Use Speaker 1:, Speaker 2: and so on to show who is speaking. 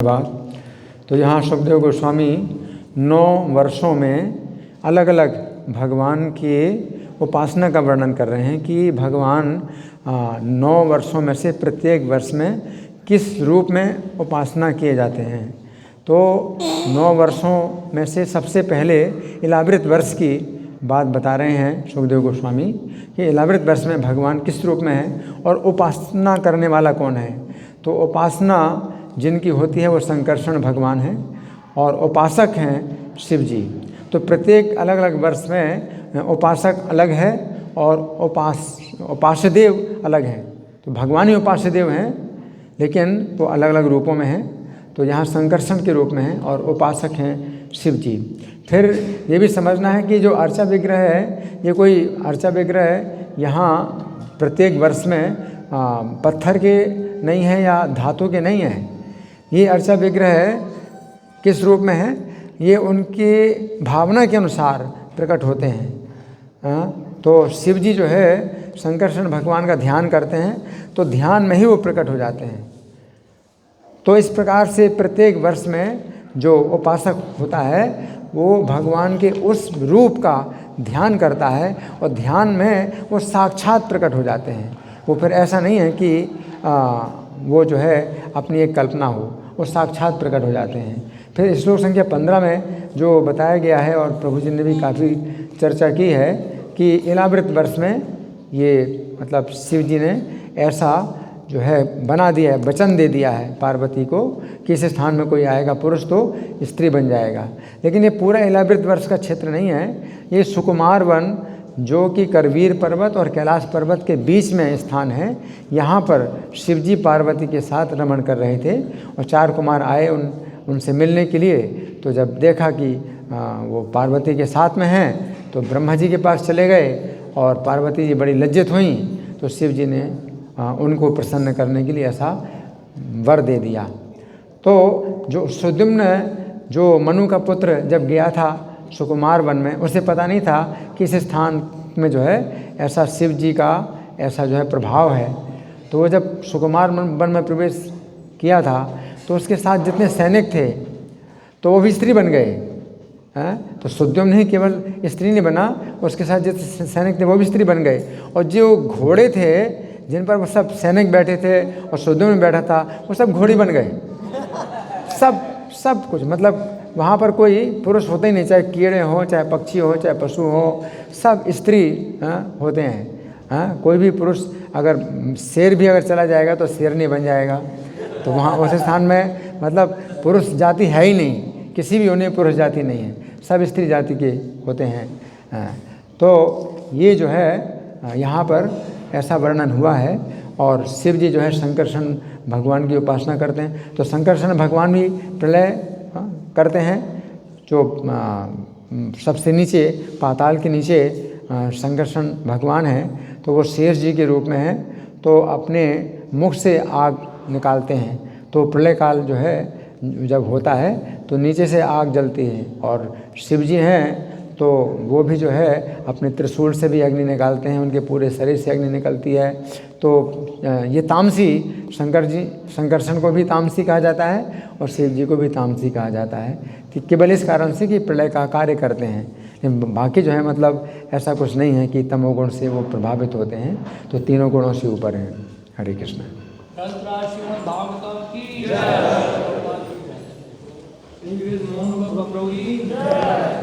Speaker 1: बात। तो यहाँ सुखदेव गोस्वामी 9 वर्षों में अलग अलग भगवान की उपासना का वर्णन कर रहे हैं कि भगवान 9 वर्षों में से प्रत्येक वर्ष में किस रूप में उपासना किए जाते हैं। तो 9 वर्षों में से सबसे पहले इलावृत वर्ष की बात बता रहे हैं सुखदेव गोस्वामी कि इलावृत वर्ष में भगवान किस रूप में है और उपासना करने वाला कौन है। तो उपासना जिनकी होती है वो संकर्षण भगवान हैं और उपासक हैं शिव जी। तो प्रत्येक अलग अलग वर्ष में उपासक अलग है और उपास्य देव अलग हैं। तो भगवान ही उपास्य देव हैं लेकिन वो अलग अलग रूपों में हैं। तो यहाँ संकर्षण के रूप में हैं और उपासक हैं शिव जी। फिर ये भी समझना है कि जो अर्चा विग्रह है ये कोई अर्चा विग्रह यहाँ प्रत्येक वर्ष में पत्थर के नहीं है या धातु के नहीं है। ये अर्चा विग्रह किस रूप में है, ये उनकी भावना के अनुसार प्रकट होते हैं। तो शिव जी जो है संकर्षण भगवान का ध्यान करते हैं तो ध्यान में ही वो प्रकट हो जाते हैं। तो इस प्रकार से प्रत्येक वर्ष में जो उपासक होता है वो भगवान के उस रूप का ध्यान करता है और ध्यान में वो साक्षात प्रकट हो जाते हैं। वो फिर ऐसा नहीं है कि वो जो है अपनी एक कल्पना हो, वो साक्षात प्रकट हो जाते हैं। फिर श्लोक संख्या 15 में जो बताया गया है और प्रभु जी ने भी काफ़ी चर्चा की है कि इलावृत वर्ष में ये मतलब शिव जी ने ऐसा जो है बना दिया है, वचन दे दिया है पार्वती को कि इस स्थान में कोई आएगा पुरुष तो स्त्री बन जाएगा। लेकिन ये पूरा इलावृत वर्ष का क्षेत्र नहीं है, ये सुकुमार वन जो कि करवीर पर्वत और कैलाश पर्वत के बीच में स्थान है। यहाँ पर शिवजी पार्वती के साथ रमण कर रहे थे और 4 कुमार आए उनसे मिलने के लिए। तो जब देखा कि वो पार्वती के साथ में हैं तो ब्रह्मा जी के पास चले गए और पार्वती जी बड़ी लज्जित हुई। तो शिव जी ने उनको प्रसन्न करने के लिए ऐसा वर दे दिया। तो जो सुद्युम्न जो मनु का पुत्र जब गया था सुकुमार वन में, उसे पता नहीं था कि इस स्थान में जो है ऐसा शिव जी का ऐसा जो है प्रभाव है। तो वो जब सुकुमार वन में प्रवेश किया था तो उसके साथ जितने सैनिक थे तो वो भी स्त्री बन गए हैं। तो सुद्युम्न ही केवल स्त्री नहीं बना, उसके साथ जितने सैनिक थे वो भी स्त्री बन गए। और जो घोड़े थे जिन पर वो सब सैनिक बैठे थे और सुद्युम्न बैठा था वो सब घोड़ी बन गए। सब कुछ मतलब वहाँ पर कोई पुरुष होते ही नहीं, चाहे कीड़े हों, चाहे पक्षी हो, चाहे पशु हो, सब स्त्री होते हैं। कोई भी पुरुष अगर शेर भी अगर चला जाएगा तो शेरनी बन जाएगा। तो वहाँ उस स्थान में मतलब पुरुष जाति है ही नहीं, किसी भी होने पुरुष जाति नहीं है, सब स्त्री जाति के होते हैं। तो ये जो है यहाँ पर ऐसा वर्णन हुआ है। और शिव जी जो है संकर्षण भगवान की उपासना करते हैं। तो संकर्षण भगवान भी प्रलय करते हैं। जो सबसे नीचे पाताल के नीचे संकर्षण भगवान हैं तो वो शेष जी के रूप में हैं। तो अपने मुख से आग निकालते हैं। तो प्रलय काल जो है जब होता है तो नीचे से आग जलती है और शिव जी हैं तो वो भी जो है अपने त्रिशूल से भी अग्नि निकालते हैं, उनके पूरे शरीर से अग्नि निकलती है। तो ये तामसी संकर्षण को भी तामसी कहा जाता है और शिव जी को भी तामसी कहा जाता है कि केवल इस कारण से कि प्रलय का कार्य करते हैं। बाकी जो है मतलब ऐसा कुछ नहीं है कि तमोगुण से वो प्रभावित होते हैं। तो तीनों गुणों से ऊपर हैं। हरे कृष्ण।
Speaker 2: जय